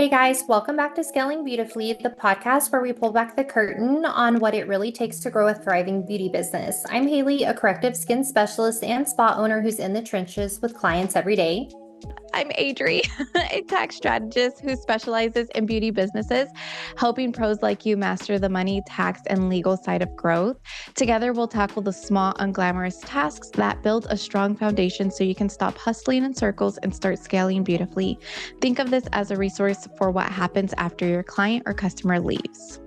Hey guys, welcome back to Scaling Beautifully, the podcast where we pull back the curtain on what it really takes to grow a thriving beauty business. I'm Haley, a corrective skin specialist and spa owner who's in the trenches with clients every day. I'm Adri, a tax strategist who specializes in beauty businesses, helping pros like you master the money, tax, and legal side of growth. Together, we'll tackle the small, unglamorous tasks that build a strong foundation so you can stop hustling in circles and start scaling beautifully. Think of this as a resource for what happens after your client or customer leaves.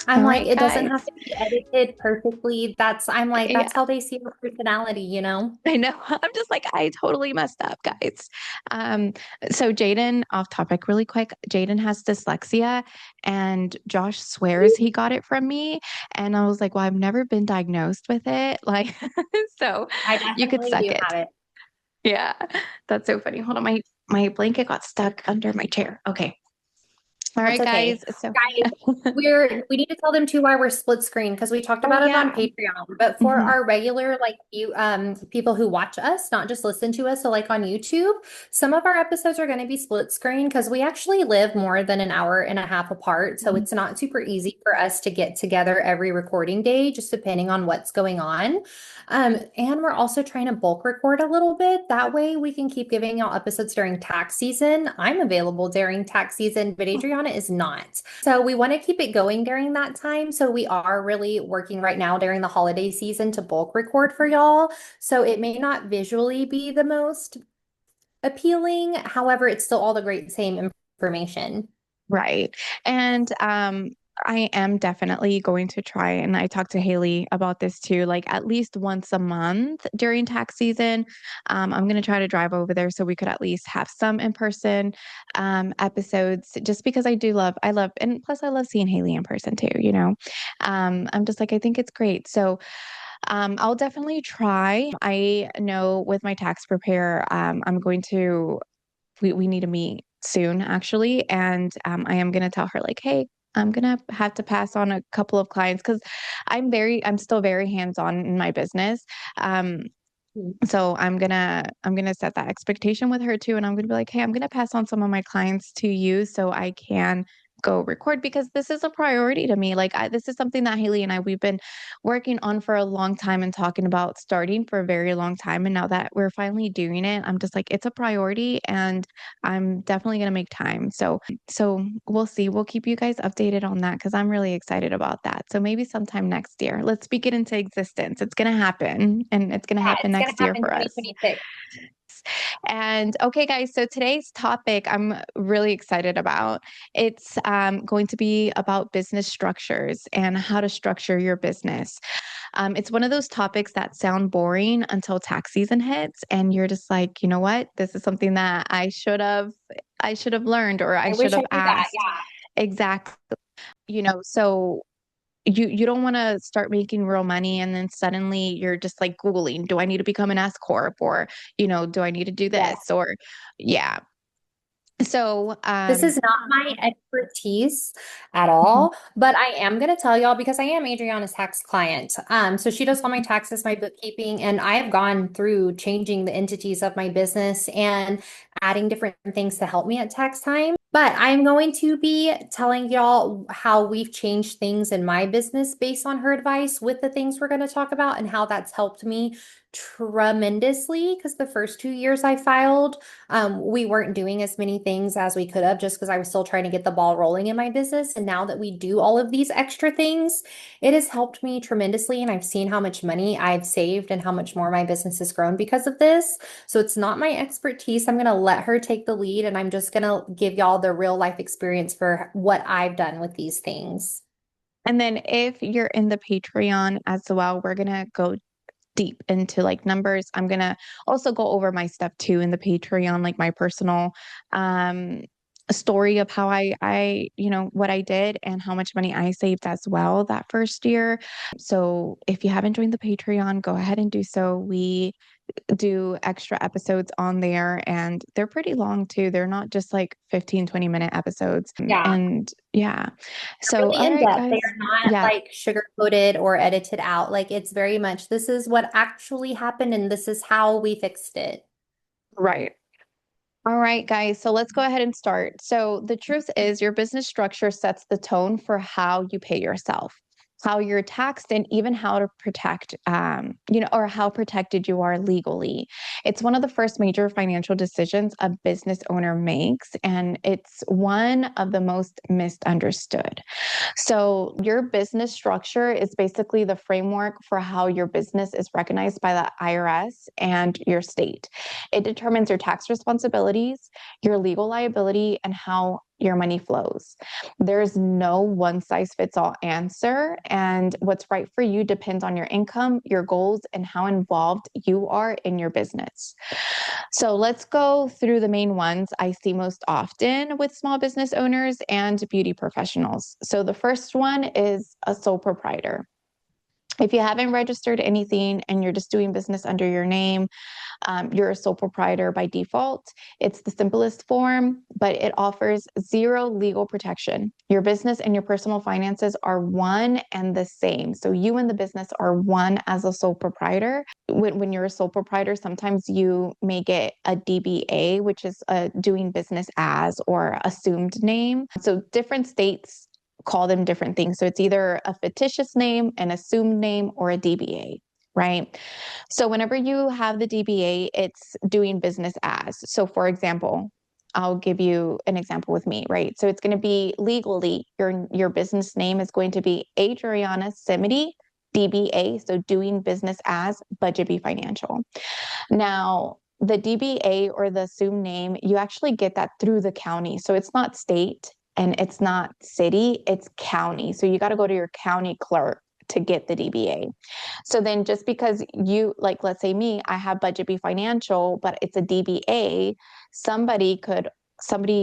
I'm All like, right, it doesn't guys. have to be edited perfectly. I'm like, Yeah, that's how they see your personality, you know? I know. I'm just like, I totally messed up, guys. Um, so Jaden, off topic really quick, Jaden has dyslexia and Josh swears he got it from me. And I was like, well, I've never been diagnosed with it. Like, so I you could definitely suck do it. have it. Yeah. That's so funny. Hold on. My blanket got stuck under my chair. Okay. All That's right, okay. guys. So, Guys, we need to tell them too why we're split screen because we talked oh about it on yeah. Patreon. But for Mhm. our regular like you people who watch us, not just listen to us, so like on YouTube, some of our episodes are going to be split screen because we actually live more than an hour and a half apart. So it's not super easy for us to get together every recording day, just depending on what's going on. And we're also trying to bulk record a little bit. That way we can keep giving y'all episodes during tax season. I'm available during tax season, but Adriana is not. So we want to keep it going during that time. So we are really working right now during the holiday season to bulk record for y'all. So it may not visually be the most appealing. However, it's still all the great same information. Right. And I am definitely going to try, and I talked to Haley about this too, like at least once a month during tax season. I'm going to try to drive over there so we could at least have some in-person episodes, just because I love, and plus I love seeing Haley in person too, you know. I'm just like, I think it's great. So I'll definitely try. I know with my tax preparer, I'm going to we need to meet soon actually, and I am going to tell her like, hey, I'm going to have to pass on a couple of clients cuz I'm still very hands-on in my business. um so I'm going to set that expectation with her too, and I'm going to be like, hey, I'm going to pass on some of my clients to you so I can go record, because this is a priority to me. Like this is something that Haley and we've been working on for a long time and talking about starting for a very long time, and now that we're finally doing it, I'm just like, it's a priority and I'm definitely going to make time. So we'll see. We'll keep you guys updated on that because I'm really excited about that. So maybe sometime next year, let's speak it into existence. It's going to happen, and it's going to Yeah, happen it's going next to year happen for us. 2026. And okay, guys, so today's topic I'm really excited about. It's going to be about business structures and how to structure your business. It's one of those topics that sound boring until tax season hits, and you're just like, you know what? This is something that I should have learned, or I I should wish I have knew that. asked. Exactly. So you don't want to start making real money and then suddenly you're just like Googling, do I need to become an S-Corp, or, do I need to do Yeah. this? Or yeah. So, This is not my expertise at mhm, all, but I am going to tell y'all because I am Adriana's tax client. So she does all my taxes, my bookkeeping, and I have gone through changing the entities of my business and adding different things to help me at tax time. But I'm going to be telling y'all how we've changed things in my business based on her advice with the things we're going to talk about and how that's helped me tremendously because the first 2 years I filed we weren't doing as many things as we could have just because I was still trying to get the ball rolling in my business. And now that we do all of these extra things, it has helped me tremendously. And I've seen how much money I've saved and how much more my business has grown because of this. So it's not my expertise. I'm going to let her take the lead and I'm just going to give y'all the real life experience for what I've done with these things. and then if you're in the Patreon as well, we're gonna go deep into like numbers. I'm gonna also go over my stuff too in the Patreon, like my personal um story of how what I did and how much money I saved as well that first year. So if you haven't joined the Patreon, go ahead and do so. We do extra episodes on there, and they're pretty long too. They're not just like 15-20 minute episodes. Yeah. And yeah. So Really all in right, depth. They guys. are not Yeah, like sugar coated or edited out. Like it's very much this is what actually happened and this is how we fixed it. right. All right, guys. So let's go ahead and start. So the truth is, your business structure sets the tone for how you pay yourself, how you're taxed, and even how to protect, or how protected you are legally. It's one of the first major financial decisions a business owner makes, and it's one of the most misunderstood. So, your business structure is basically the framework for how your business is recognized by the IRS and your state. It determines your tax responsibilities, your legal liability, and how your money flows. There's no one size fits all answer, and what's right for you depends on your income, your goals, and how involved you are in your business. So let's go through the main ones I see most often with small business owners and beauty professionals. So the first one is a sole proprietor. If you haven't registered anything and you're just doing business under your name, you're a sole proprietor by default. It's the simplest form, but it offers zero legal protection. Your business and your personal finances are one and the same. So you and the business are one as a sole proprietor. When you're a sole proprietor, sometimes you may get a DBA, which is a doing business as or assumed name. So different states call them different things. So it's either a fictitious name, an assumed name, or a DBA, right? So whenever you have the DBA, it's doing business as. So for example, I'll give you an example with me, right? So it's going to be legally, your business name is going to be Adriana Simity, DBA, so doing business as Budget B Financial. Now, the DBA or the assumed name, you actually get that through the county. So it's not state and it's not city, it's county. So you got to go to your county clerk to get the DBA. So then just because you, like, let's say me, I have Budget B Financial, but it's a DBA, somebody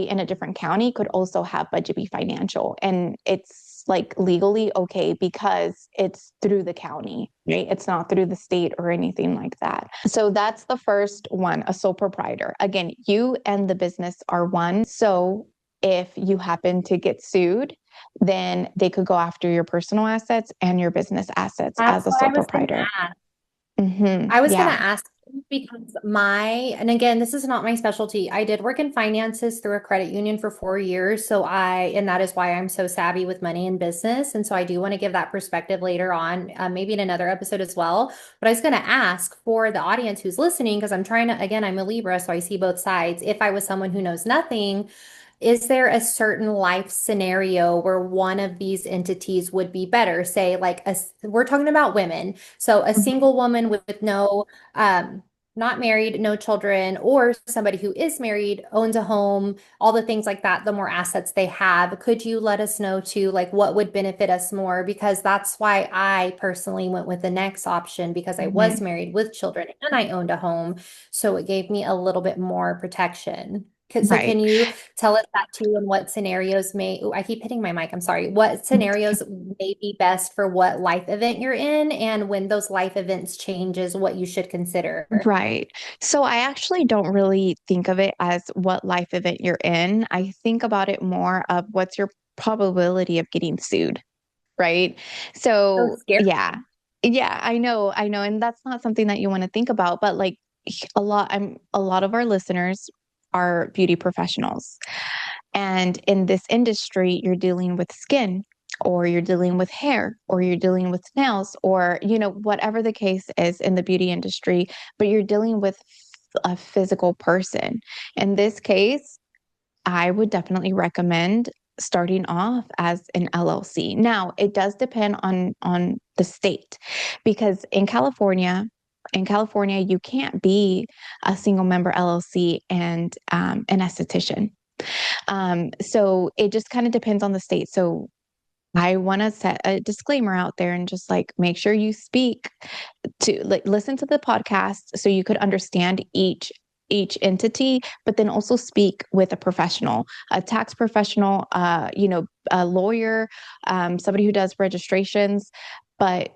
in a different county could also have Budget B Financial. And it's like legally okay because it's through the county, right? It's not through the state or anything like that. So that's the first one, a sole proprietor. Again, you and the business are one. So if you happen to get sued, then they could go after your personal assets and your business assets That's as a what sole I was going proprietor. to ask. Mm-hmm. I was going to Yeah. ask because and again, this is not my specialty. I did work in finances through a credit union for 4 years. And that is why I'm so savvy with money and business. And so I do want to give that perspective later on, maybe in another episode as well. But I was going to ask for the audience who's listening, because I'm trying to, again, I'm a Libra, so I see both sides. If I was someone who knows nothing, is there a certain life scenario where one of these entities would be better? Say, we're talking about women. So a Mhm. single woman with no, not married, no children, or somebody who is married, owns a home, all the things like that, the more assets they have. Could you let us know too, like what would benefit us more? Because that's why I personally went with the next option because I was Mhm. married with children and I owned a home. So it gave me a little bit more protection. So Right. can you tell us that too, and what scenarios I keep hitting my mic, I'm sorry. What scenarios may be best for what life event you're in, and when those life events changes, what you should consider? Right. So I actually don't really think of it as what life event you're in. I think about it more of what's your probability of getting sued, right? So So scary. yeah. Yeah, I know. And that's not something that you want to think about, but like a lot of our listeners are beauty professionals. And in this industry, you're dealing with skin, or you're dealing with hair, or you're dealing with nails, or, whatever the case is in the beauty industry, but you're dealing with a physical person. In this case, I would definitely recommend starting off as an LLC. Now, it does depend on the state because in California, you can't be a single member LLC and an esthetician. So it just kind of depends on the state. So I want to set a disclaimer out there and just like make sure you speak to like listen to the podcast so you could understand each entity, but then also speak with a professional, a tax professional, a lawyer, somebody who does registrations, but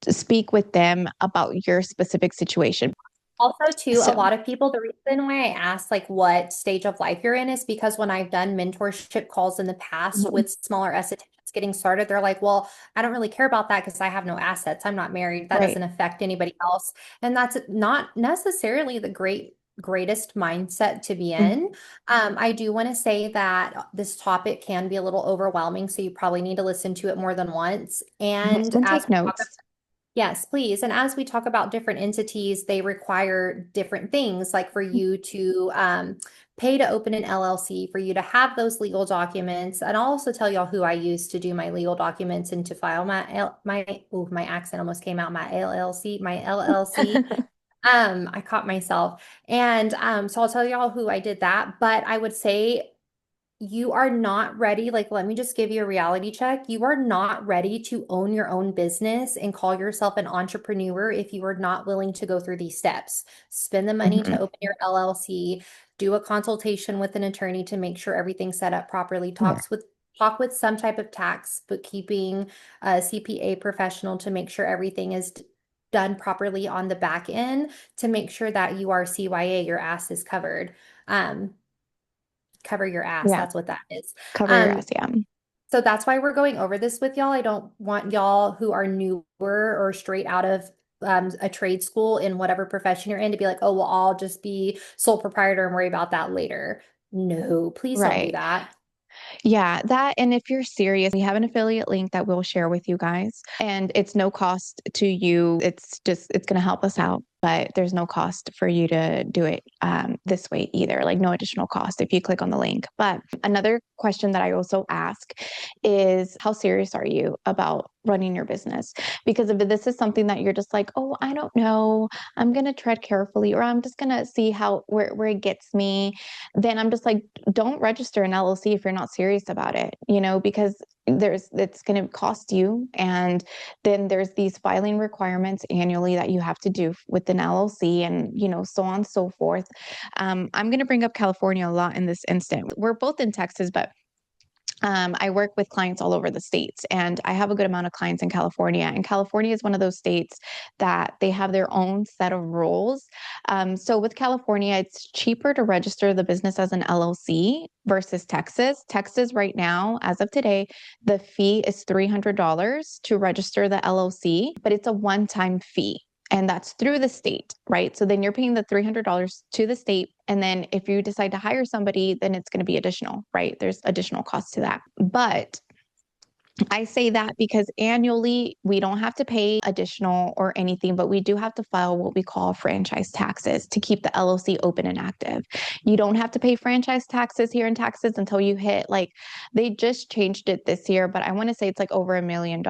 to speak with them about your specific situation. Also, too, a So, lot of people, the reason why I asked like what stage of life you're in is because when I've done mentorship calls in the past mhm, with smaller estheticians getting started, they're like, well, I don't really care about that because I have no assets. I'm not married. That right. doesn't affect anybody else. And that's not necessarily the great greatest mindset to be Mhm. in. I do want to say that this topic can be a little overwhelming, so you probably need to listen to it more than once. And And as take we talk. notes. Yes, please. And as we talk about different entities, they require different things, like for you to pay to open an LLC, for you to have those legal documents. And I'll also tell y'all who I use to do my legal documents and to file my accent almost came out, my LLC. I caught myself. And so I'll tell y'all who I did that. But I would say you are not ready. Like, let me just give you a reality check. You are not ready to own your own business and call yourself an entrepreneur if you are not willing to go through these steps. Spend the money to Mhm. open your LLC, do a consultation with an attorney to make sure everything's set up properly, Yeah. talk with some type of tax, bookkeeping, CPA professional to make sure everything is done properly on the back end to make sure that you are CYA, your ass is covered. Um, Cover your ass. Yeah. That's what that is. Cover your Um, ass. Yeah. so that's why we're going over this with y'all. I don't want y'all who are newer or straight out of a trade school in whatever profession you're in to be like, oh, well, I'll just be sole proprietor and worry about that later. No, please don't do Right. that. Yeah, that and if you're serious, we have an affiliate link that we'll share with you guys. And it's no cost to you. It's going to help us out, but there's no cost for you to do it this way either. Like no additional cost if you click on the link. But another question that I also ask is how serious are you about running your business? Because if this is something that you're just like, oh, I don't know, I'm going to tread carefully, or I'm just going to see how where it gets me, then I'm just like, don't register an LLC if you're not serious about it, because it's going to cost you. And then there's these filing requirements annually that you have to do with an LLC and, so on and so forth. I'm going to bring up California a lot in this instant. We're both in Texas, but I work with clients all over the states, and I have a good amount of clients in California. And California is one of those states that they have their own set of rules. So with California, it's cheaper to register the business as an LLC versus Texas. Texas, right now, as of today, the fee is $300 to register the LLC, but it's a one-time fee. And that's through the state, right? So then you're paying the $300 to the state. And then if you decide to hire somebody, then it's going to be additional, right? There's additional costs to that. But I say that because annually we don't have to pay additional or anything, but we do have to file what we call franchise taxes to keep the LLC open and active. You don't have to pay franchise taxes here in Texas until you hit they just changed it this year, but I want to say it's like over $1 million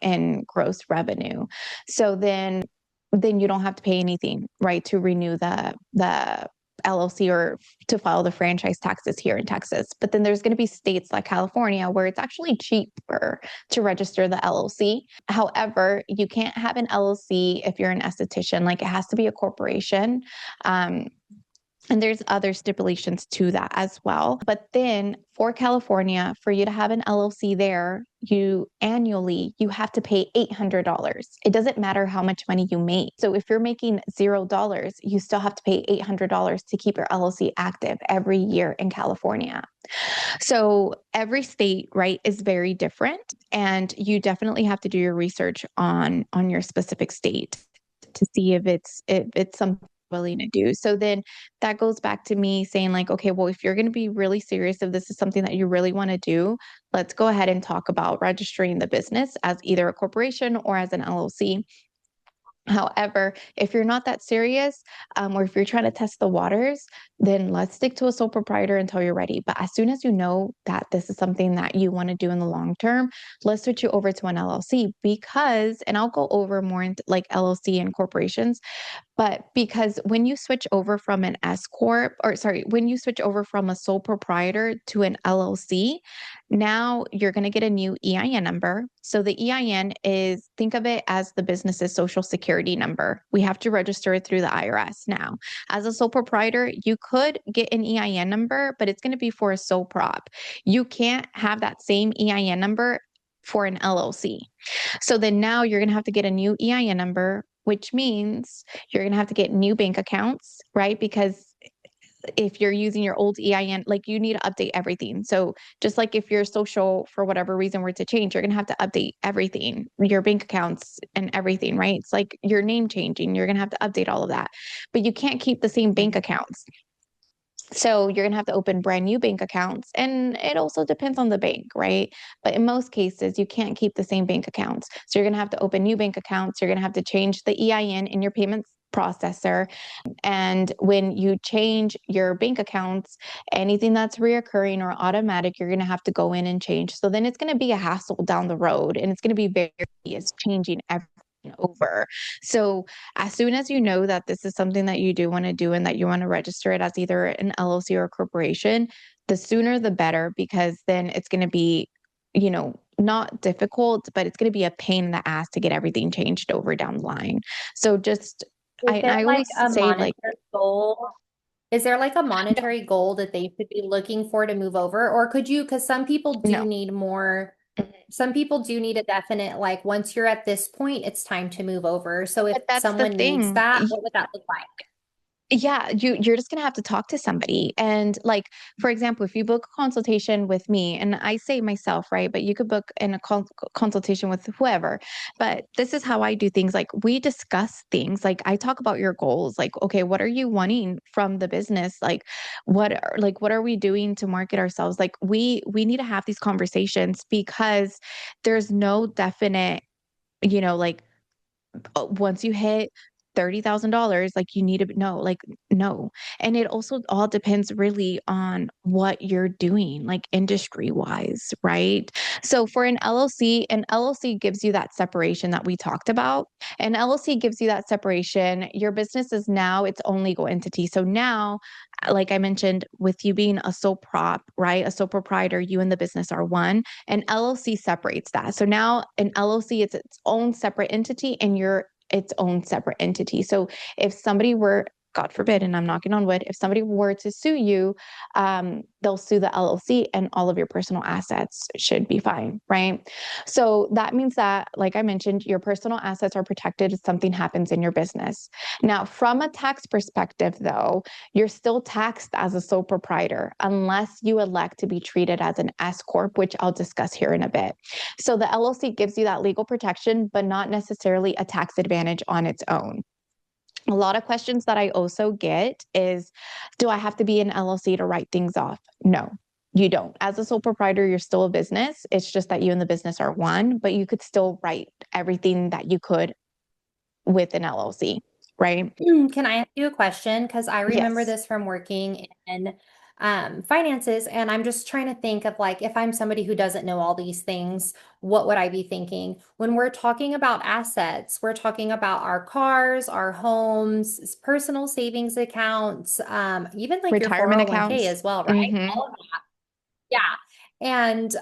in gross revenue. So then you don't have to pay anything, right, to renew the LLC or to file the franchise taxes here in Texas. But then there's going to be states like California where it's actually cheaper to register the LLC. However, you can't have an LLC if you're an esthetician. Like it has to be a corporation. Um, and there's other stipulations to that as well. But then for California, for you to have an LLC there, you have to pay $800. It doesn't matter how much money you make. So if you're making $0, you still have to pay $800 to keep your LLC active every year in California. So every state, right, is very different, and you definitely have to do your research on your specific state to see if it's something willing to do. So then that goes back to me saying like, okay, well, if you're going to be really serious, if this is something that you really want to do, let's go ahead and talk about registering the business as either a corporation or as an LLC. However, if you're not that serious, or if you're trying to test the waters, then let's stick to a sole proprietor until you're ready. But as soon as you know that this is something that you want to do in the long term, let's switch you over to an LLC because, and I'll go over more into like LLC and corporations, but because when you switch over from an S-Corp, or sorry, when you switch over from a sole proprietor to an LLC, now you're going to get a new EIN number. So the EIN is, think of it as the business's social security number. We have to register it through the IRS now. As a sole proprietor, you could get an EIN number, but it's going to be for a sole prop. You can't have that same EIN number for an LLC. So then now you're going to have to get a new EIN number, which means you're going to have to get new bank accounts, right? Because if you're using your old EIN, like you need to update everything. So just like if your social, for whatever reason, were to change, you're going to have to update everything, your bank accounts and everything, right? It's like your name changing, you're going to have to update all of that. But you can't keep the same bank Mhm. accounts. So you're going to have to open brand new bank accounts. And it also depends on the bank, right? But in most cases, you can't keep the same bank accounts. So you're going to have to open new bank accounts. You're going to have to change the EIN in your payments processor. And when you change your bank accounts, anything that's reoccurring or automatic, you're going to have to go in and change. So then it's going to be a hassle down the road, and it's going to be very, it's changing everything over. So as soon as you know that this is something that you do want to do and that you want to register it as either an LLC or a corporation, the sooner the better, because then it's going to be, not difficult, but it's going to be a pain in the ass to get everything changed over down the line. So just Is there I like always a say like, monetary goal? Is there like a no, monetary goal that they should be looking for to move over? Or could you, because some people do no. need more, some people do need a definite, like once you're at this point, it's time to move over. So if But that's the someone needs thing. that, what would that look like? Yeah, you're just gonna have to talk to somebody. And like, for example, if you book a consultation with me, and I say myself, right? But you could book in a consultation with whoever. But this is how I do things. Like we discuss things. Like I talk about your goals. Like, okay, what are you wanting from the business? Like, what are we doing to market ourselves? Like we need to have these conversations because there's no definite, like once you hit $30,000, like you need to know, like, no. And it also all depends really on what you're doing, like industry wise, right? So for an LLC gives you that separation that we talked about. An LLC gives you that separation. Your business is now its own legal entity. So now, like I mentioned, with you being a sole prop, right? A sole proprietor, you and the business are one. An LLC separates that. So now an LLC is its own separate entity and you're its own separate entity. So if somebody were, God forbid, and I'm knocking on wood, if somebody were to sue you, they'll sue the LLC and all of your personal assets should be fine, right? So that means that, like I mentioned, your personal assets are protected if something happens in your business. Now, from a tax perspective, though, you're still taxed as a sole proprietor unless you elect to be treated as an S-Corp, which I'll discuss here in a bit. So the LLC gives you that legal protection, but not necessarily a tax advantage on its own. A lot of questions that I also get is, do I have to be an LLC to write things off? No, you don't. As a sole proprietor, you're still a business. It's just that you and the business are one, but you could still write everything that you could with an LLC, right? Can I ask you a question? Because I remember Yes. this from working in finances, and I'm just trying to think of like if I'm somebody who doesn't know all these things, what would I be thinking? When we're talking about assets, we're talking about our cars, our homes, personal savings accounts, even like your Retirement 401k accounts. as well, right? Mm-hmm. All of yeah. And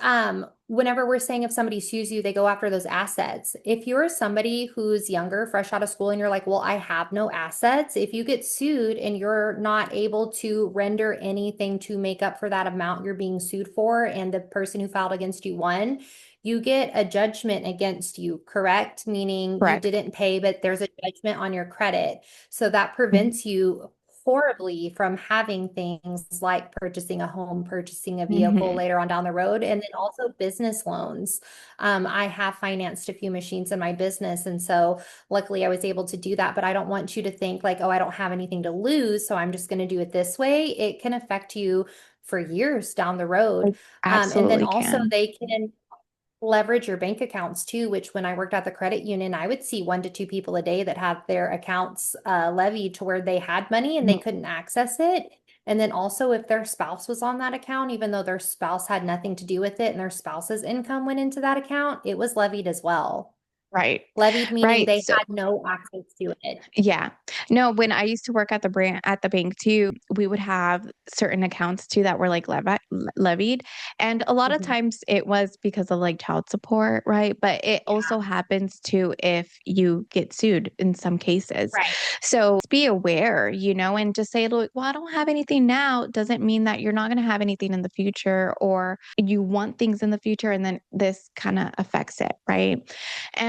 whenever we're saying if somebody sues you, they go after those assets. If you're somebody who's younger, fresh out of school, and you're like, well, I have no assets, if you get sued and you're not able to render anything to make up for that amount you're being sued for, and the person who filed against you won, you get a judgment against you, correct? Meaning you Correct. didn't pay, but there's a judgment on your credit. So that Mhm. prevents you horribly from having things like purchasing a home, purchasing a vehicle Mhm. later on down the road, and then also business loans. I have financed a few machines in my business, and so luckily I was able to do that. But I don't want you to think like, oh, I don't have anything to lose, so I'm just going to do it this way. It can affect you for years down the road. It And then absolutely also can. they can leverage your bank accounts too, which when I worked at the credit union, I would see 1 to 2 people a day that had their accounts levied to where they had money and they Mhm. couldn't access it. And then also if their spouse was on that account, even though their spouse had nothing to do with it and their spouse's income went into that account, it was levied as well. Right. Levied meaning Right. they So had no access to it. yeah. No, when I used to work at the bank too, we would have certain accounts too that were like levied. And a lot of Mhm. times it was because of like child support, right? But it also happens too if you get sued in some cases. Right. So just be aware, and just say, look, well, I don't have anything now doesn't mean that you're not going to have anything in the future or you want things in the future and then this kind of affects it, right?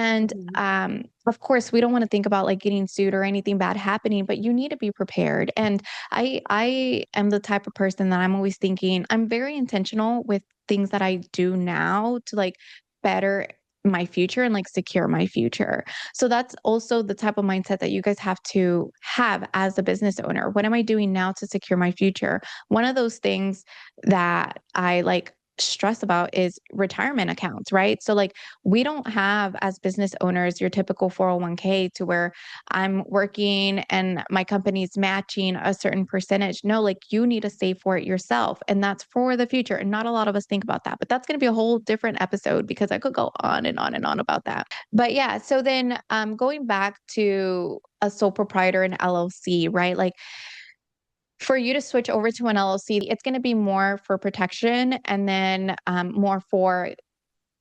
And Mhm. of course, we don't want to think about like getting sued or anything bad happening, but you need to be prepared. And I am the type of person that I'm always thinking, I'm very intentional with things that I do now to like better my future and like secure my future. So that's also the type of mindset that you guys have to have as a business owner. What am I doing now to secure my future? One of those things that I like stress about is retirement accounts, right? So like we don't have as business owners your typical 401k to where I'm working and my company's matching a certain percentage. No, like you need to save for it yourself. And that's for the future. And not a lot of us think about that. But that's going to be a whole different episode because I could go on and on and on about that. But yeah, so then going back to a sole proprietor and LLC, right? Like for you to switch over to an LLC, it's going to be more for protection and then more for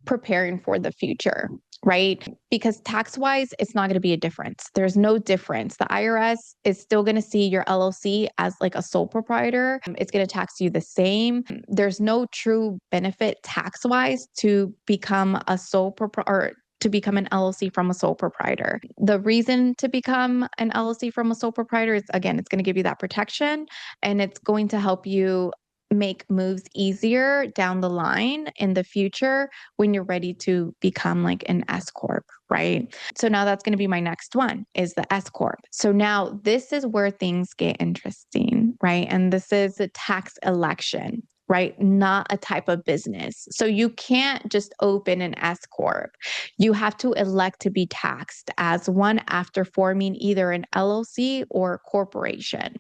preparing for the future, right? Because tax wise, it's not going to be a difference. There's no difference. The IRS is still going to see your LLC as like a sole proprietor. It's going to tax you the same. There's no true benefit tax wise to become a sole proprietor. To become an LLC from a sole proprietor. The reason to become an LLC from a sole proprietor is again, it's going to give you that protection and it's going to help you make moves easier down the line in the future when you're ready to become like an S Corp, right? So now that's going to be my next one is the S Corp. So now this is where things get interesting, right? And this is a tax election, right? Not a type of business. So you can't just open an S Corp. You have to elect to be taxed as one after forming either an LLC or corporation.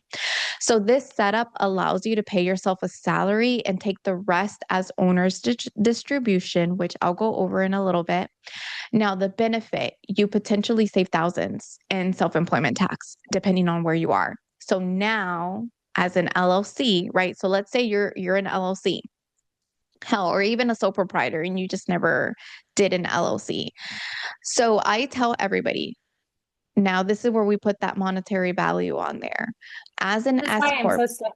So this setup allows you to pay yourself a salary and take the rest as owner's distribution, which I'll go over in a little bit. Now, the benefit, you potentially save thousands in self-employment tax, depending on where you are. So now, as an LLC, right? So let's say you're an LLC, hell, or even a sole proprietor, and you just never did an LLC. So I tell everybody, now this is where we put that monetary value on there. As an That's S why I'm corp, so stuck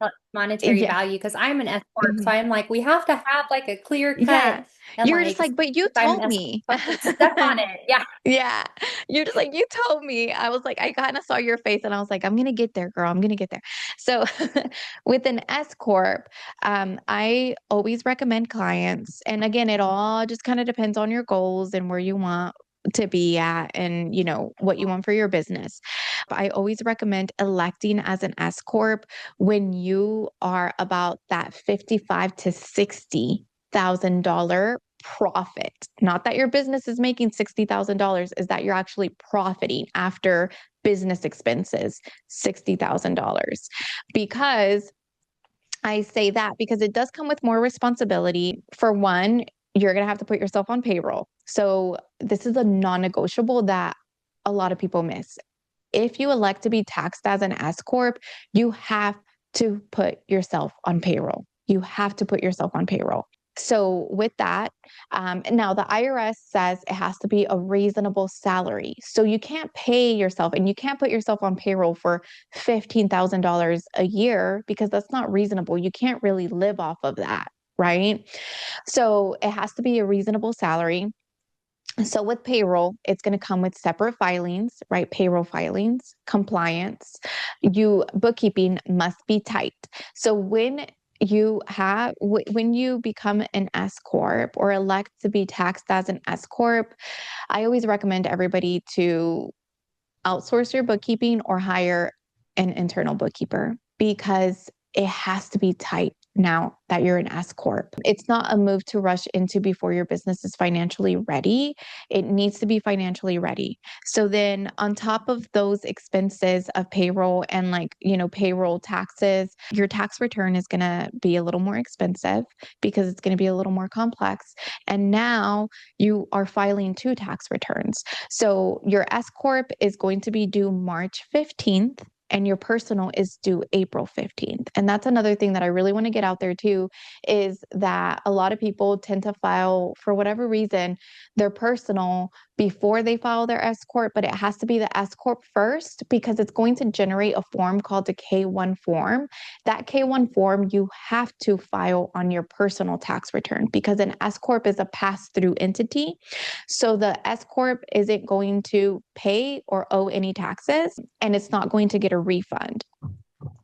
on monetary yeah. value because I'm an S corp. So Mhm. I'm like, we have to have like a clear cut Yeah. and You're just like, like, but you if I'm an told S me. corp, I'm stuck on it. Yeah. Yeah. You're just like, you told me. I was like, I kind of saw your face and I was like, I'm going to get there, girl. I'm going to get there. So with an S Corp, I always recommend clients. And again, it all just kind of depends on your goals and where you want to be at and you know what you want for your business. But I always recommend electing as an S corp when you are about that 55 to $60,000 profit. Not that your business is making $60,000, is that you're actually profiting after business expenses, $60,000. Because I say that because it does come with more responsibility. For one, you're going to have to put yourself on payroll. So this is a non-negotiable that a lot of people miss. If you elect to be taxed as an S corp, you have to put yourself on payroll. You have to put yourself on payroll. So with that, now the IRS says it has to be a reasonable salary. So you can't pay yourself and you can't put yourself on payroll for $15,000 a year because that's not reasonable. You can't really live off of that, right? So it has to be a reasonable salary. So with payroll, it's going to come with separate filings, right? Payroll filings, compliance. You bookkeeping must be tight. So when you become an S corp or elect to be taxed as an S corp, I always recommend everybody to outsource your bookkeeping or hire an internal bookkeeper because it has to be tight now that you're an S Corp. It's not a move to rush into before your business is financially ready. It needs to be financially ready. So then on top of those expenses of payroll and like, you know, payroll taxes, your tax return is going to be a little more expensive because it's going to be a little more complex. And now you are filing two tax returns. So your S Corp is going to be due March 15th and your personal is due April 15th. And that's another thing that I really want to get out there too is that a lot of people tend to file for whatever reason their personal before they file their S-Corp, but it has to be the S-Corp first because it's going to generate a form called a K-1 form. That K-1 form you have to file on your personal tax return because an S-Corp is a pass-through entity. So the S-Corp isn't going to pay or owe any taxes, and it's not going to get a refund.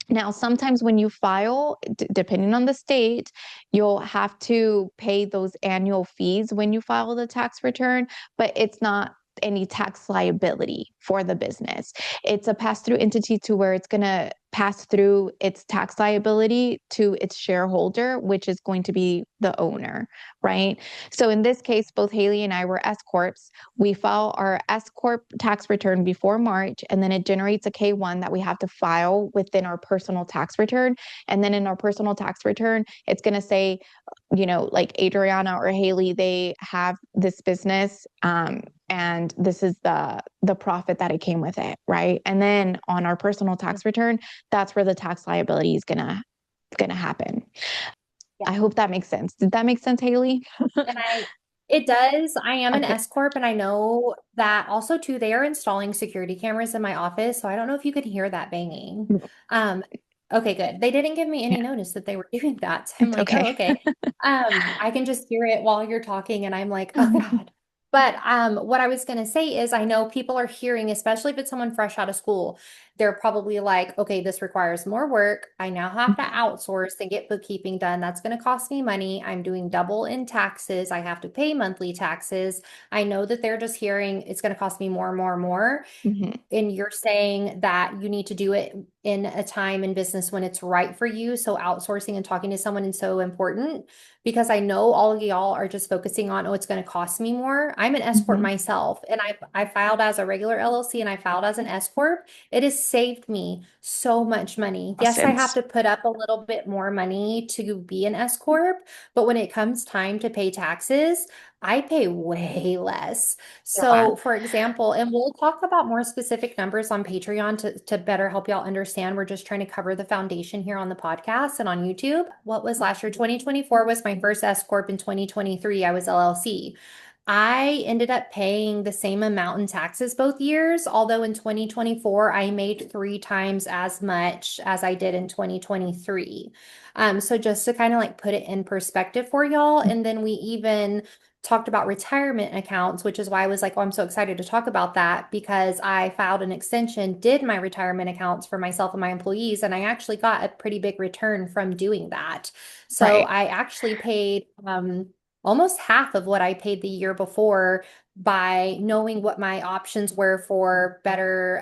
Now, sometimes when you file, depending on the state, you'll have to pay those annual fees when you file the tax return, but it's not any tax liability for the business. It's a pass-through entity to where it's going to pass through its tax liability to its shareholder, which is going to be the owner, right? So in this case, both Haley and I were S-Corps. We file our S-Corp tax return before March, and then it generates a K-1 that we have to file within our personal tax return. And then in our personal tax return, it's going to say, like Adriana or Haley, they have this business, and this is the profit that it came with it, right? And then on our personal tax return, that's where the tax liability is gonna happen. Yeah. I hope that makes sense. Did that make sense, Haley? And it does. I am an Okay. S Corp, and I know that also too, they are installing security cameras in my office. So I don't know if you could hear that banging. Um, okay, good. They didn't give me any Yeah, notice that they were doing that. So I'm it's like, oh, okay. okay. I can just hear it while you're talking, and I'm like, oh God. But what I was gonna say is I know people are hearing, especially if it's someone fresh out of school, they're probably like, okay, this requires more work. I now have to outsource and get bookkeeping done. That's going to cost me money. I'm doing double in taxes. I have to pay monthly taxes. I know that they're just hearing it's going to cost me more and more and more. Mhm. And you're saying that you need to do it in a time in business when it's right for you. So outsourcing and talking to someone is so important because I know all of y'all are just focusing on, oh, it's going to cost me more. I'm an S Corp Mhm. myself, and I filed as a regular LLC and I filed as an S Corp. It has saved me so much money. Yes, I have Since to put up a little bit more money to be an S Corp, but when it comes time to pay taxes, I pay way less. yeah. So, for example, and we'll talk about more specific numbers on Patreon to better help y'all understand. We're just trying to cover the foundation here on the podcast and on YouTube. What was last year? 2024 was my first S Corp. In 2023, I was LLC. I ended up paying the same amount in taxes both years, although in 2024, I made 3 times as much as I did in 2023. So just to kind of like put it in perspective for y'all. And then we even talked about retirement accounts, which is why I was like, oh, I'm so excited to talk about that because I filed an extension, did my retirement accounts for myself and my employees, and I actually got a pretty big return from doing that. So Right. I actually paid almost half of what I paid the year before by knowing what my options were for better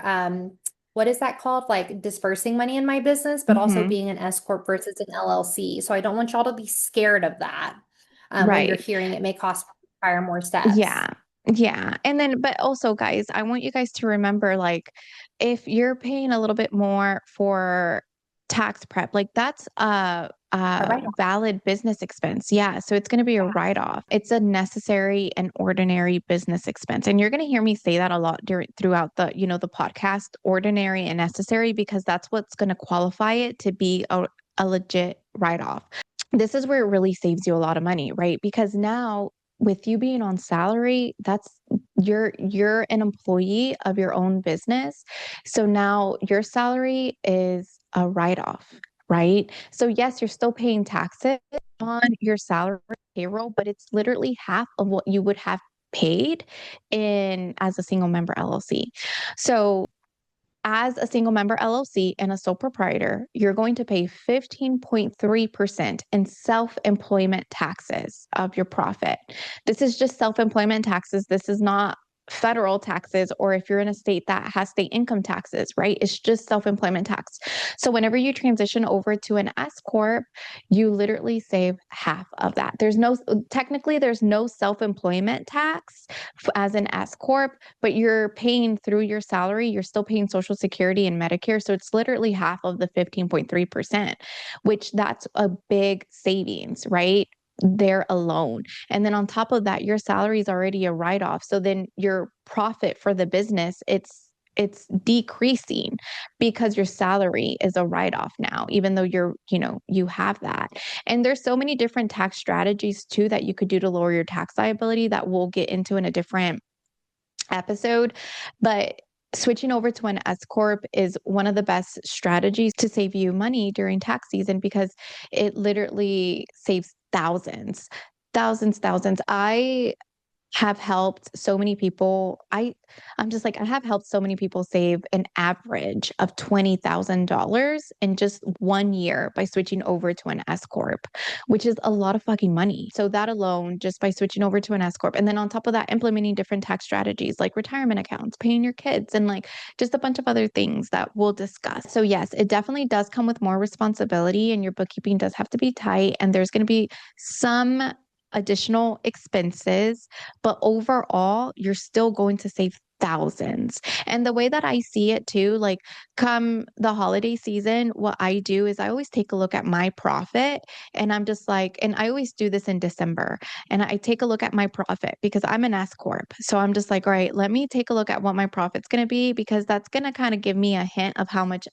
what is that called? Like dispersing money in my business, but also Mhm. being an S Corp versus an LLC. So I don't want y'all to be scared of that when you're Right. hearing it may cost hire more steps. Yeah. Yeah. And then, but also, guys, I want you guys to remember like, if you're paying a little bit more for tax prep, like that's A a write-off. valid business expense. Yeah. So it's going to be a Yeah. write off. It's a necessary and ordinary business expense. And you're going to hear me say that a lot throughout the podcast, ordinary and necessary, because that's what's going to qualify it to be a legit write off. This is where it really saves you a lot of money, right? Because now with you being on salary, that's you're an employee of your own business. So now your salary is a write-off, right? So yes, you're still paying taxes on your salary payroll, but it's literally half of what you would have paid in as a single member LLC. So as a single member LLC and a sole proprietor, you're going to pay 15.3% in self employment taxes of your profit. This is just self employment taxes. This is not federal taxes, or if you're in a state that has state income taxes, right? It's just self employment tax. So whenever you transition over to an S Corp, you literally save half of that. Technically, there's no self employment tax as an S Corp, but you're paying through your salary, you're still paying Social Security and Medicare. So it's literally half of the 15.3%, which that's a big savings, right? There alone. And then on top of that, your salary is already a write-off. So then your profit for the business, it's decreasing because your salary is a write-off now, even though you have that. And there's so many different tax strategies too that you could do to lower your tax liability that we'll get into in a different episode, but switching over to an S Corp is one of the best strategies to save you money during tax season because it literally saves thousands, thousands, thousands. I have helped so many people. I'm just like, I have helped so many people save an average of $20,000 in just 1 year by switching over to an S Corp, which is a lot of fucking money. So that alone, just by switching over to an S Corp, and then on top of that, implementing different tax strategies like retirement accounts, paying your kids, and like just a bunch of other things that we'll discuss. So yes, it definitely does come with more responsibility, and your bookkeeping does have to be tight, and there's going to be some additional expenses, but overall, you're still going to save thousands. And the way that I see it too, like come the holiday season, what I do is I always take a look at my profit and I'm just like, and I always do this in December and I take a look at my profit because I'm an S Corp. So I'm just like, all right, let me take a look at what my profit's going to be because that's going to kind of give me a hint of how much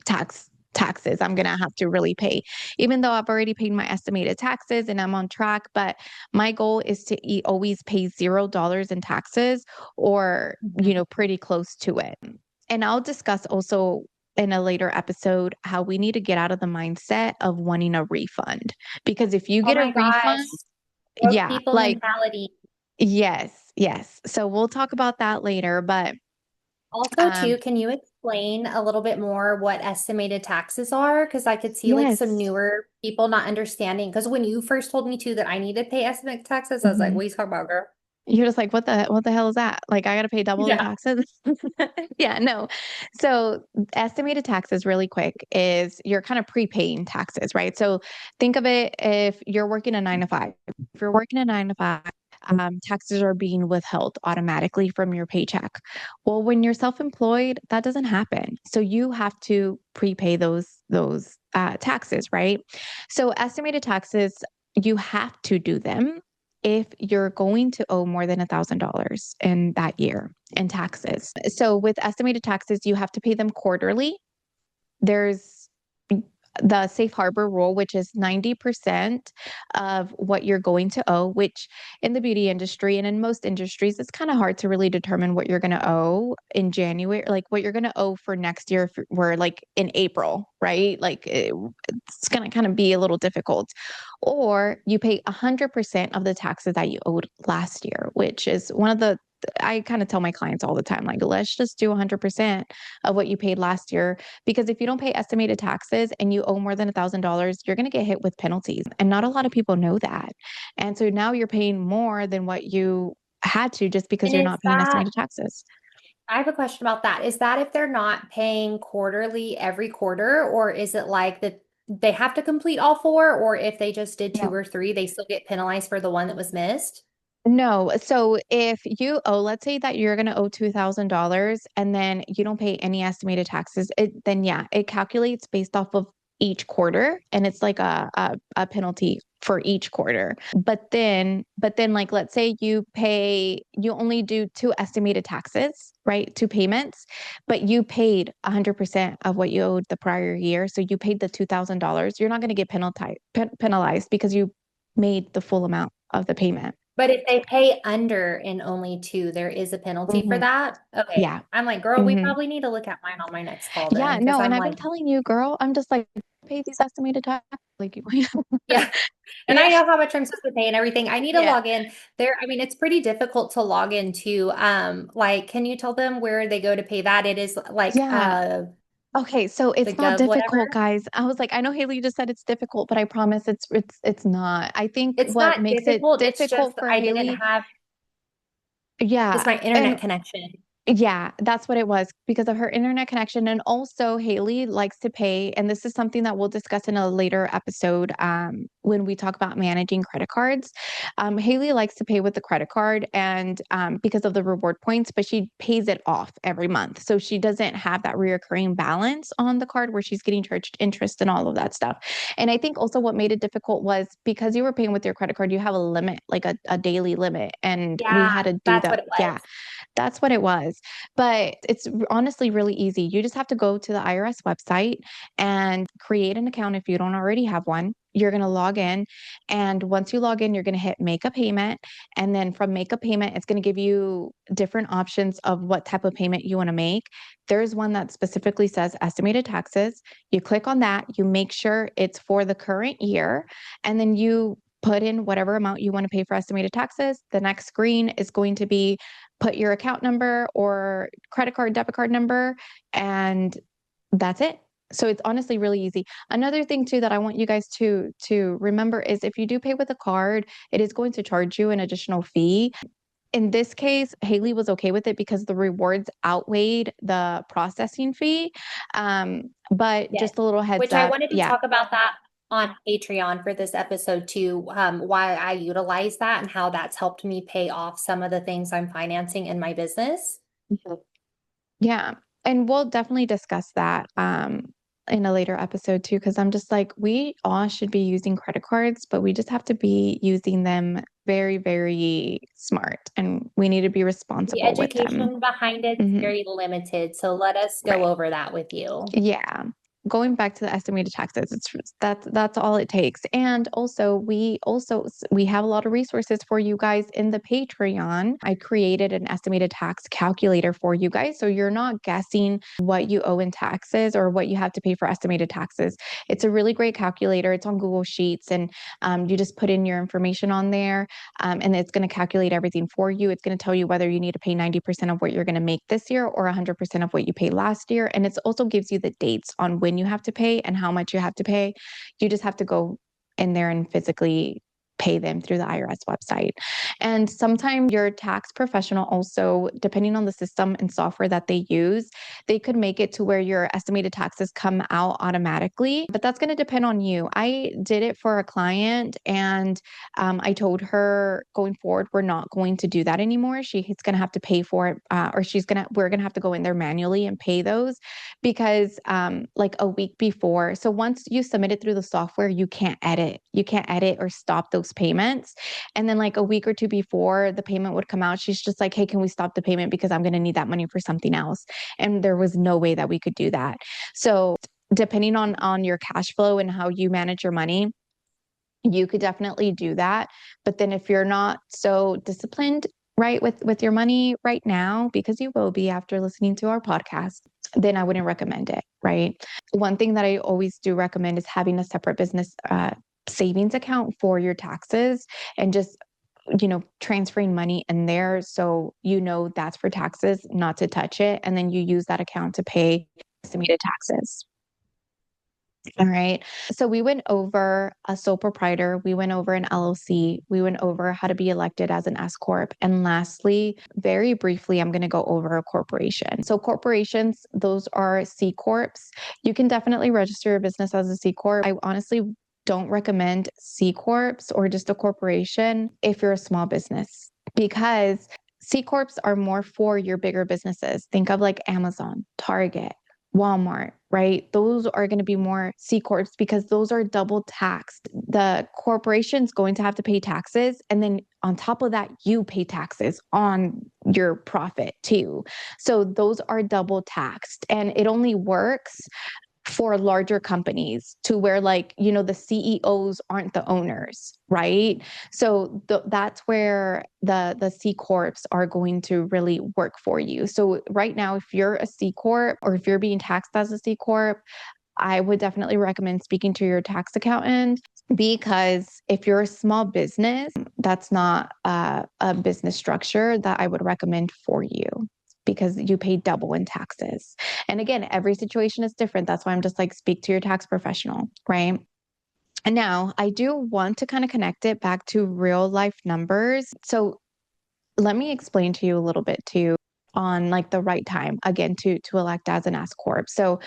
taxes I'm going to have to really pay, even though I've already paid my estimated taxes and I'm on track. But my goal is to always pay $0 in taxes or, Mhm. pretty close to it. And I'll discuss also in a later episode how we need to get out of the mindset of wanting a refund. Because if you Oh get a my refund, gosh. Broke yeah, people like, mentality. yes, yes. So we'll talk about that later. But Also, um, too, can you explain a little bit more what estimated taxes are? Because I could see like some yes. newer people not understanding. Because when you first told me too that I need to pay estimated taxes, I was like, Mhm. what are you talking about, girl? You're just like, what the hell is that? Like, I got to pay double the Yeah. taxes. Yeah, no. So, estimated taxes, really quick, is you're kind of prepaying taxes, right? So, think of it if you're working a 9 to 5. If you're working a 9 to 5, taxes are being withheld automatically from your paycheck. Well, when you're self-employed, that doesn't happen. So, you have to prepay those taxes, right? So, estimated taxes, you have to do them if you're going to owe more than $1,000 in that year in taxes. So with estimated taxes, you have to pay them quarterly. There's the safe harbor rule, which is 90% of what you're going to owe, which in the beauty industry and in most industries, it's kind of hard to really determine what you're going to owe in January, like what you're going to owe for next year. If we're like in April, right? Like it's going to kind of be a little difficult. Or you pay 100% of the taxes that you owed last year, which is one of the I kind of tell my clients all the time, like, let's just do 100% of what you paid last year because if you don't pay estimated taxes and you owe more than $1,000, you're going to get hit with penalties. And not a lot of people know that. And so now you're paying more than what you had to just because And you're is not paying that, estimated taxes. I have a question about that. Is that if they're not paying quarterly every quarter, or is it like that they have to complete all four, or if they just did two No. or three, they still get penalized for the one that was missed? No. So if you owe, let's say that you're going to owe $2,000 and then you don't pay any estimated taxes, then yeah, it calculates based off of each quarter and it's like a penalty for each quarter. But then like let's say you only do two estimated taxes, right? Two payments, but you paid 100% of what you owed the prior year. So you paid the $2,000. You're not going to get penalized because you made the full amount of the payment. But if they pay under in only two, there is a penalty for Mhm. that. Okay. Yeah. I'm like, girl, we Mhm. probably need to look at mine on my next call then, Yeah, because no, and I'm I've been like, telling you, girl, I'm just like, pay these estimated tax. Like, yeah. And I yeah, know how much I'm supposed to pay and everything. I need to yeah, log in there. I mean, it's pretty difficult to log into. Like, can you tell them where they go to pay that? It is like yeah. Okay, so the it's not Gov difficult, whatever. guys. I was like, I know Haley just said it's difficult, but I promise it's not. I think It's what not makes it difficult. It's difficult just for I didn't Haley, have yeah, it's my and internet connection. yeah, that's what it was because of her internet connection. And also, Haley likes to pay, and this is something that we'll discuss in a later episode when we talk about managing credit cards. Haley likes to pay with the credit card and because of the reward points, but she pays it off every month. So she doesn't have that reoccurring balance on the card where she's getting charged interest and all of that stuff. And I think also what made it difficult was because you were paying with your credit card, you have a limit, like a daily limit. And we Yeah, had to do that's that. what it Yeah, was. that's what it was. But it's honestly really easy. You just have to go to the IRS website and create an account if you don't already have one. you're going to log in. And once you log in, you're going to hit make a payment. And then from make a payment, it's going to give you different options of what type of payment you want to make. There's one that specifically says estimated taxes. You click on that, you make sure it's for the current year, and then you put in whatever amount you want to pay for estimated taxes. The next screen is going to be put your account number or credit card, debit card number, and that's it. So it's honestly really easy. Another thing too that I want you guys to remember is if you do pay with a card, it is going to charge you an additional fee. In this case, Haley was okay with it because the rewards outweighed the processing fee. But Yes. just a little heads Which I up. wanted to Yeah. talk about that on Patreon for this episode too, why I utilize that and how that's helped me pay off some of the things I'm financing in my business. Mhm. Yeah. And we'll definitely discuss that in a later episode too, because I'm just like, we all should be using credit cards, but we just have to be using them very, very smart and we need to be The responsible with them. education behind it's Mhm. very limited, so let us go Right. over that with you. Yeah. Going back to the estimated taxes, that's all it takes. And also we have a lot of resources for you guys in the Patreon. I created an estimated tax calculator for you guys, so you're not guessing what you owe in taxes or what you have to pay for estimated taxes. It's a really great calculator. It's on Google Sheets, and you just put in your information on there, and it's going to calculate everything for you. It's going to tell you whether you need to pay 90% of what you're going to make this year or 100% of what you paid last year. And it also gives you the dates on when you have to pay and how much you have to pay. You just have to go in there and physically pay them through the IRS website. And sometimes your tax professional also, depending on the system and software that they use, they could make it to where your estimated taxes come out automatically, but that's going to depend on you. I did it for a client and I told her going forward, we're not going to do that anymore. She's going to have to pay for it, or we're going to have to go in there manually and pay those because like a week before. So once you submit it through the software, you can't edit or stop those payments. And then like a week or two before the payment would come out, she's just like, hey, can we stop the payment because I'm going to need that money for something else? And there was no way that we could do that. So depending on your cash flow and how you manage your money, you could definitely do that. But then if you're not so disciplined, right, with your money right now, because you will be after listening to our podcast, then I wouldn't recommend it, right? One thing that I always do recommend is having a separate business savings account for your taxes and just transferring money in there so that's for taxes, not to touch it, and then you use that account to pay estimated taxes. All right. So we went over a sole proprietor, we went over an LLC, we went over how to be elected as an S-Corp. And lastly, very briefly, I'm going to go over a corporation. So corporations, those are C-Corps. You can definitely register your business as a C-Corp. I honestly don't recommend C-Corps or just a corporation if you're a small business because C-Corps are more for your bigger businesses. Think of like Amazon, Target, Walmart, right? Those are going to be more C Corps because those are double taxed. The corporation's going to have to pay taxes. And then on top of that, you pay taxes on your profit too. So those are double taxed. And it only works for larger companies to where the CEOs aren't the owners, right? So that's where the C corps are going to really work for you. So right now, if you're a C corp or if you're being taxed as a C corp, I would definitely recommend speaking to your tax accountant because if you're a small business, that's not a business structure that I would recommend for you because you pay double in taxes. And again, every situation is different. That's why I'm just like, speak to your tax professional, right? And now I do want to kind of connect it back to real life numbers. So let me explain to you a little bit too on like the right time again to elect as an S corp. So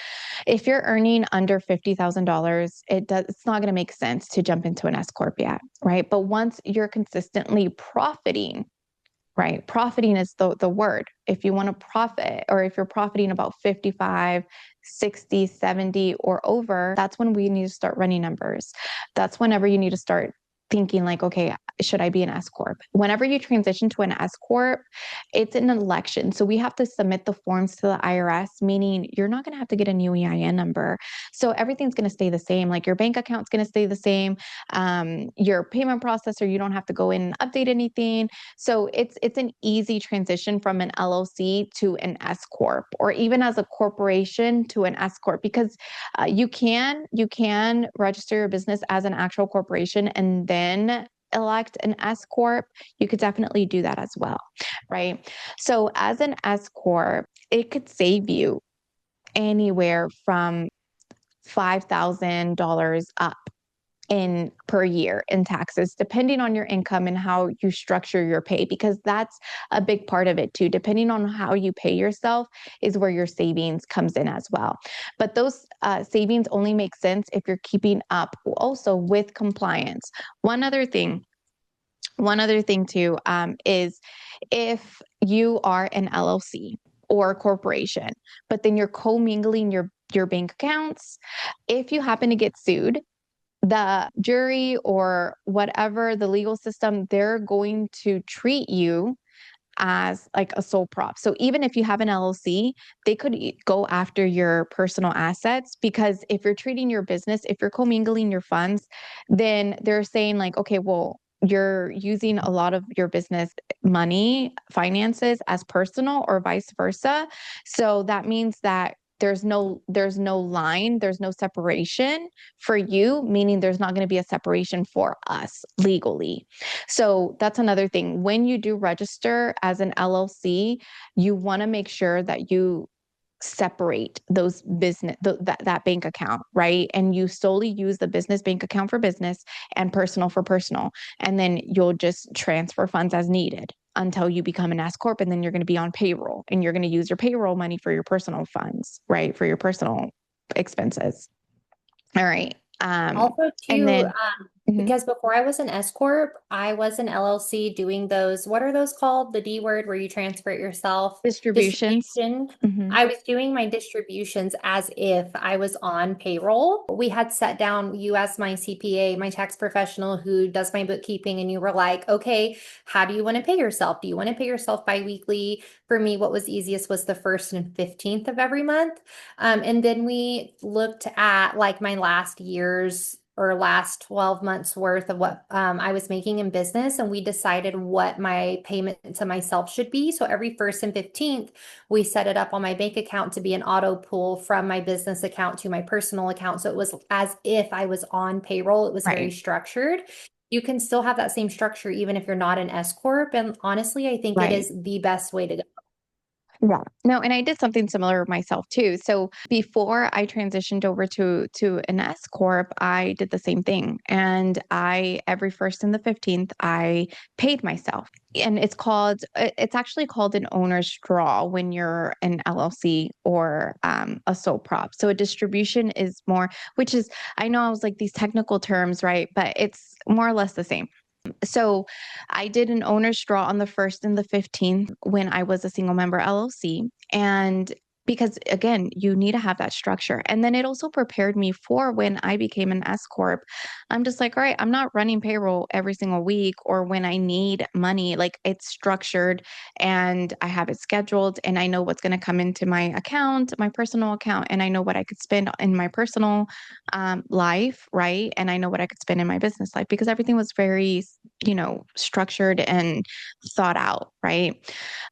if you're earning under $50,000, it's not going to make sense to jump into an S corp yet, right? But once you're consistently profiting, right? Profiting is the word. If you want to profit or if you're profiting about 55, 60, 70 or over, that's when we need to start running numbers. That's whenever you need to start thinking like, okay, should I be an S Corp? Whenever you transition to an S Corp, it's an election. So we have to submit the forms to the IRS, meaning you're not going to have to get a new EIN number. So everything's going to stay the same. Like your bank account's going to stay the same. Your payment processor, you don't have to go in and update anything. So it's an easy transition from an LLC to an S Corp, or even as a corporation to an S Corp, because you can register your business as an actual corporation and then elect an S Corp. You could definitely do that as well, right? So as an S Corp, it could save you anywhere from $5,000 up in per year in taxes, depending on your income and how you structure your pay, because that's a big part of it too. Depending on how you pay yourself is where your savings comes in as well. But those savings only make sense if you're keeping up also with compliance. One other thing too, is if you are an LLC or a corporation, but then you're commingling your bank accounts, if you happen to get sued, the jury or whatever the legal system, they're going to treat you as like a sole prop. So even if you have an LLC, they could go after your personal assets, because if you're treating your business, if you're commingling your funds, then they're saying like, okay, well, you're using a lot of your business money, finances as personal or vice versa. So that means that there's no line, there's no separation for you, meaning there's not going to be a separation for us legally. So that's another thing. When you do register as an LLC, you want to make sure that you separate those that bank account, right? And you solely use the business bank account for business and personal for personal. And then you'll just transfer funds as needed until you become an S Corp. And then you're going to be on payroll and you're going to use your payroll money for your personal funds, right? For your personal expenses. All right. Also, And too, then, mhm, because before I was an S Corp, I was an LLC doing those, what are those called? The D word where you transfer it yourself. distributions. Distribution. Mhm. I was doing my distributions as if I was on payroll. We had sat down, you as my CPA, my tax professional who does my bookkeeping, and you were like, okay, how do you want to pay yourself? Do you want to pay yourself biweekly? For me, what was easiest was the 1st and 15th of every month. And then we looked at like my last year's or last 12 months worth of what I was making in business, and we decided what my payment to myself should be. So every 1st and 15th, we set it up on my bank account to be an auto pull from my business account to my personal account. So it was as if I was on payroll. It was very Right. structured. You can still have that same structure even if you're not an S Corp. And honestly, I think it Right. is the best way to go. Yeah. No, and I did something similar myself too. So before I transitioned over to an S Corp, I did the same thing. And I every 1st and the 15th, I paid myself. And it's actually called an owner's draw when you're an LLC or a sole prop. So a distribution is more, which is, I know I was like these technical terms, right? But it's more or less the same. So I did an owner's draw on the 1st and the 15th when I was a single member LLC. And because again, you need to have that structure. And then it also prepared me for when I became an S Corp. I'm just like, all right, I'm not running payroll every single week or when I need money. Like it's structured and I have it scheduled and I know what's going to come into my account, my personal account, and I know what I could spend in my personal life, right? And I know what I could spend in my business life because everything was very structured and thought out, right?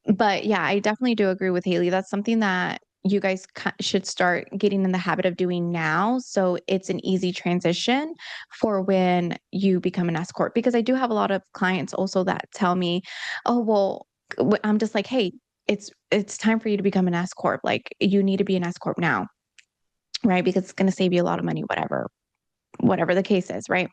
But yeah, I definitely do agree with Haley. That's something that you guys should start getting in the habit of doing now. So it's an easy transition for when you become an S Corp. Because I do have a lot of clients also that tell me, oh, well, I'm just like, hey, it's time for you to become an S Corp. Like you need to be an S Corp now, right? Because it's going to save you a lot of money, whatever the case is, right?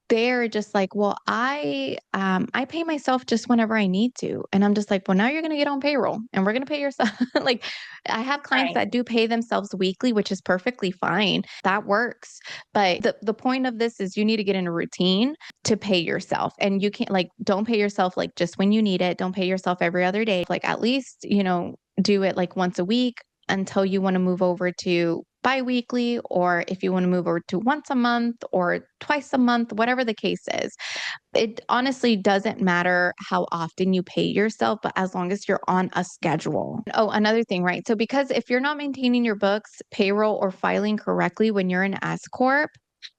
They're just like, well, I pay myself just whenever I need to. And I'm just like, well, now you're gonna get on payroll and we're gonna pay yourself. Like I have clients Right. that do pay themselves weekly, which is perfectly fine. That works. But the point of this is you need to get in a routine to pay yourself. And you can't like don't pay yourself like just when you need it. Don't pay yourself every other day. Like at least, do it like once a week until you want to move over to bi-weekly, or if you want to move over to once a month or twice a month, whatever the case is. It honestly doesn't matter how often you pay yourself, but as long as you're on a schedule. Oh, another thing, right? So because if you're not maintaining your books, payroll, or filing correctly when you're an S-Corp,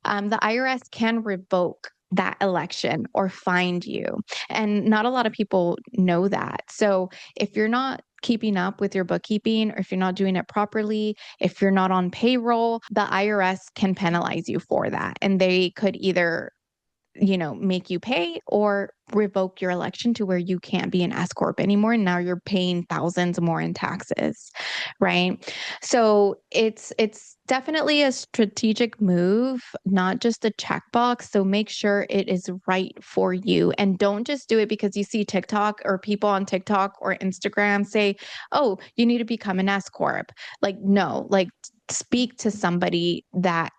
the IRS can revoke that election or find you. And not a lot of people know that. So if you're not keeping up with your bookkeeping, or if you're not doing it properly, if you're not on payroll, the IRS can penalize you for that. And they could either make you pay or revoke your election to where you can't be an S Corp anymore. And now you're paying thousands more in taxes, right? So it's definitely a strategic move, not just a checkbox. So make sure it is right for you. And don't just do it because you see TikTok or people on TikTok or Instagram say, oh, you need to become an S Corp. Like, no, like speak to somebody that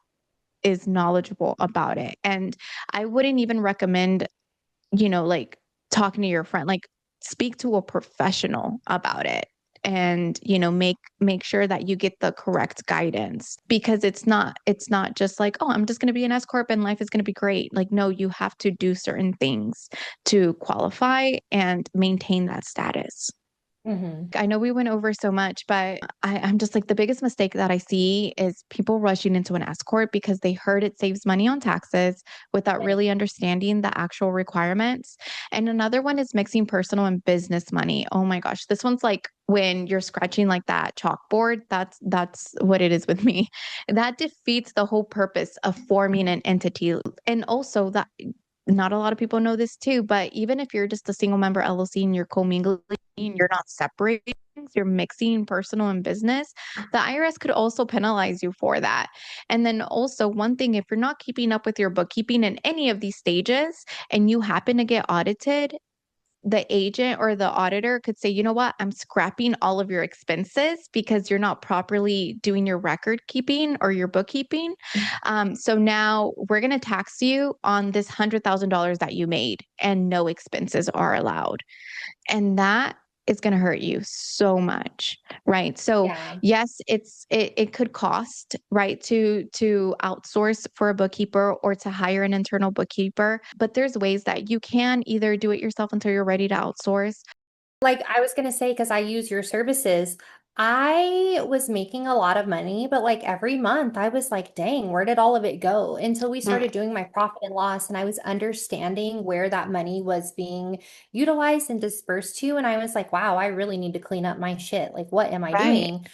is knowledgeable about it. And I wouldn't even recommend, like talking to your friend, like speak to a professional about it. And make sure that you get the correct guidance, because it's not just like, oh, I'm just going to be an S corp and life is going to be great. Like, no, you have to do certain things to qualify and maintain that status. Hmm. I know we went over so much, but I'm just like, the biggest mistake that I see is people rushing into an S corp because they heard it saves money on taxes without Right. really understanding the actual requirements. And another one is mixing personal and business money. Oh my gosh, this one's like when you're scratching like that chalkboard. That's what it is with me. That defeats the whole purpose of forming an entity. And also that not a lot of people know this too, but even if you're just a single member LLC and you're commingling, you're not separating, you're mixing personal and business, the IRS could also penalize you for that. And then also, one thing, if you're not keeping up with your bookkeeping in any of these stages and you happen to get audited, the agent or the auditor could say, you know what, I'm scrapping all of your expenses because you're not properly doing your record keeping or your bookkeeping. So now we're going to tax you on this $100,000 that you made, and no expenses are allowed. And that is going to hurt you so much, right? So Yeah. yes, it could cost, right, to outsource for a bookkeeper or to hire an internal bookkeeper, but there's ways that you can either do it yourself until you're ready to outsource. Like I was gonna say, because I use your services, I was making a lot of money, but like every month I was like, dang, where did all of it go? Until we started doing my profit and loss and I was understanding where that money was being utilized and dispersed to. And I was like, wow, I really need to clean up my shit. Like, what am I Right. doing?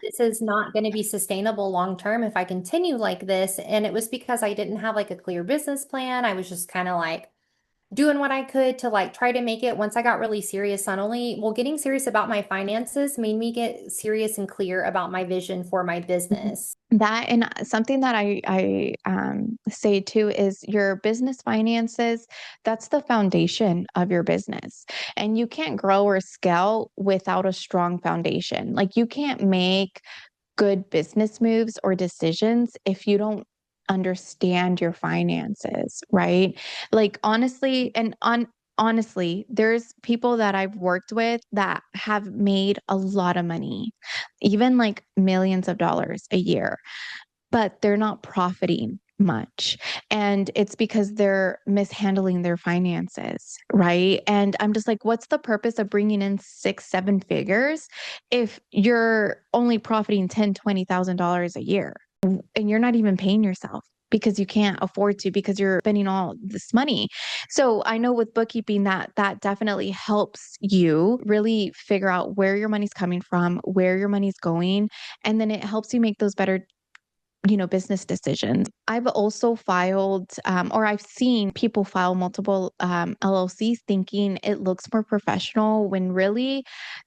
This is not going to be sustainable long term if I continue like this. And it was because I didn't have like a clear business plan. I was just kind of like, doing what I could to like try to make it. Once I got really serious, not only, well, getting serious about my finances made me get serious and clear about my vision for my Mhm. business. That and something that I say too is your business finances, that's the foundation of your business. And you can't grow or scale without a strong foundation. Like you can't make good business moves or decisions if you don't understand your finances, right? Like honestly, honestly, there's people that I've worked with that have made a lot of money, even like millions of dollars a year, but they're not profiting much. And it's because they're mishandling their finances, right? And I'm just like, what's the purpose of bringing in six, seven figures if you're only profiting 10, $20,000 a year and you're not even paying yourself? Because you can't afford to, because you're spending all this money. So I know with bookkeeping that definitely helps you really figure out where your money's coming from, where your money's going, and then it helps you make those better business decisions. I've also filed, or I've seen people file multiple LLCs thinking it looks more professional when really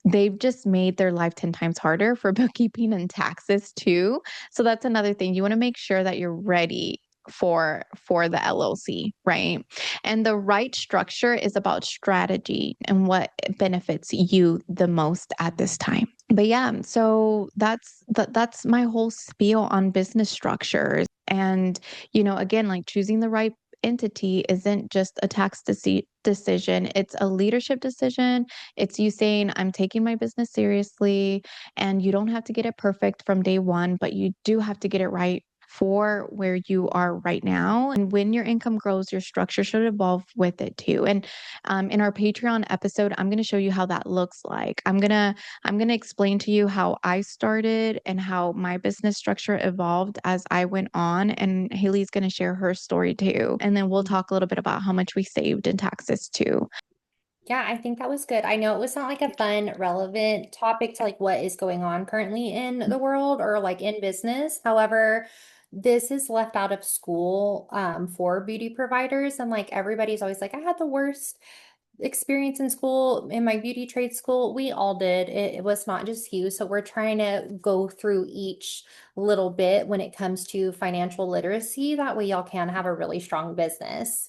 they've just made their life 10 times harder for bookkeeping and taxes too. So that's another thing. You want to make sure that you're ready for the LLC, right? And the right structure is about strategy and what benefits you the most at this time. But yeah, so that's my whole spiel on business structures. And again, like choosing the right entity isn't just a tax decision, it's a leadership decision. It's you saying, I'm taking my business seriously, and you don't have to get it perfect from day one, but you do have to get it right for where you are right now. And when your income grows, your structure should evolve with it too. And in our Patreon episode, I'm going to show you how that looks like. I'm gonna explain to you how I started and how my business structure evolved as I went on. And Haley's gonna share her story too. And then we'll talk a little bit about how much we saved in taxes too. Yeah, I think that was good. I know it was not like a fun, relevant topic to like what is going on currently in the world or like in business. However, this is left out of school for beauty providers. And like everybody's always like, I had the worst experience in school, in my beauty trade school. We all did. It was not just you. So we're trying to go through each little bit when it comes to financial literacy. That way y'all can have a really strong business.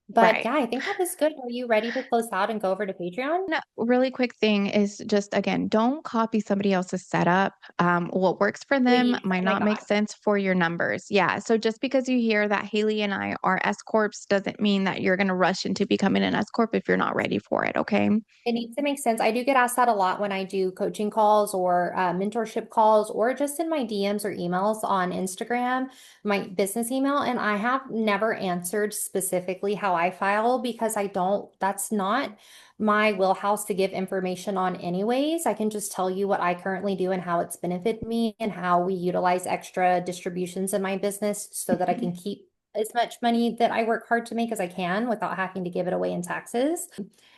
But Right. yeah, I think that was good. Are you ready to close out and go over to Patreon? No, really quick thing is just again, don't copy somebody else's setup. What works for them Please. might Oh my not make God. sense for your numbers. Yeah. So just because you hear that Haley and I are S Corps doesn't mean that you're going to rush into becoming an S Corp if you're not ready for it. Okay. It needs to make sense. I do get asked that a lot when I do coaching calls or mentorship calls or just in my DMs or emails on Instagram, my business email. And I have never answered specifically how I file because that's not my wheelhouse to give information on anyways. I can just tell you what I currently do and how it's benefited me and how we utilize extra distributions in my business so that I can keep as much money that I work hard to make as I can without having to give it away in taxes.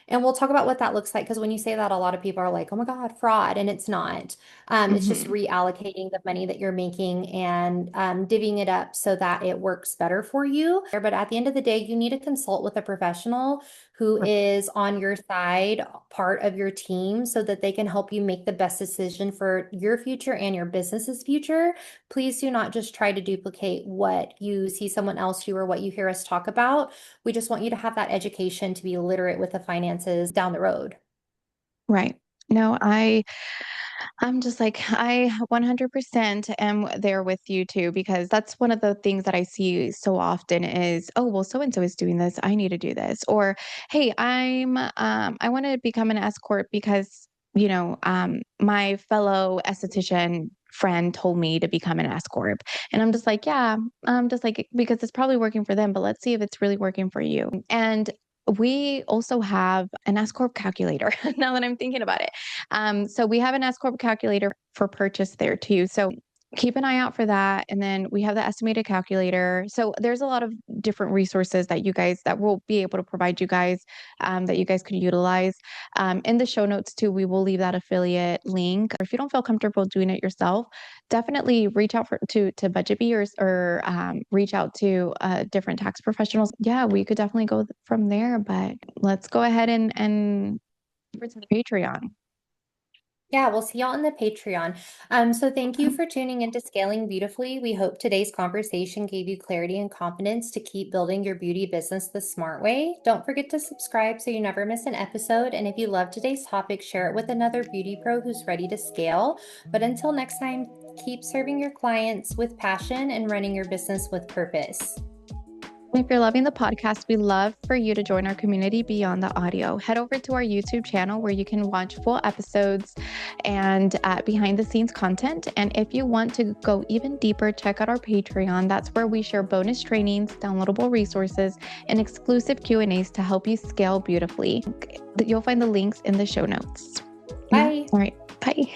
And we'll talk about what that looks like because when you say that, a lot of people are like, oh my God, fraud. And it's not. It's just Hmm. reallocating the money that you're making and divvying it up so that it works better for you. But at the end of the day, you need to consult with a professional who is on your side, part of your team, so that they can help you make the best decision for your future and your business's future. Please do not just try to duplicate what you see someone else do or what you hear us talk about. We just want you to have that education to be literate with the finances down the road. Right. No, I'm just like, I 100% am there with you too, because that's one of the things that I see so often is, oh, well, so and so is doing this. I need to do this. Or, hey, I want to become an S Corp because, my fellow esthetician friend told me to become an S Corp. And I'm just like, yeah, I'm just like, because it's probably working for them, but let's see if it's really working for you. And we also have an S Corp calculator now that I'm thinking about it. So we have an S Corp calculator for purchase there too. So keep an eye out for that. And then we have the estimated calculator. So there's a lot of different resources that we'll be able to provide you guys that you guys could utilize. In the show notes too, we will leave that affiliate link. If you don't feel comfortable doing it yourself, definitely reach out to Budget Bee or reach out to different tax professionals. Yeah, we could definitely go from there. But let's go ahead and over to the Patreon. Yeah, we'll see y'all in the Patreon. So thank you for tuning into Scaling Beautifully. We hope today's conversation gave you clarity and confidence to keep building your beauty business the smart way. Don't forget to subscribe so you never miss an episode. And if you love today's topic, share it with another beauty pro who's ready to scale. But until next time, keep serving your clients with passion and running your business with purpose. If you're loving the podcast, we love for you to join our community beyond the audio. Head over to our YouTube channel where you can watch full episodes and behind the scenes content. And if you want to go even deeper, check out our Patreon. That's where we share bonus trainings, downloadable resources, and exclusive Q&As to help you scale beautifully. You'll find the links in the show notes. Yeah. Bye. All right. Bye.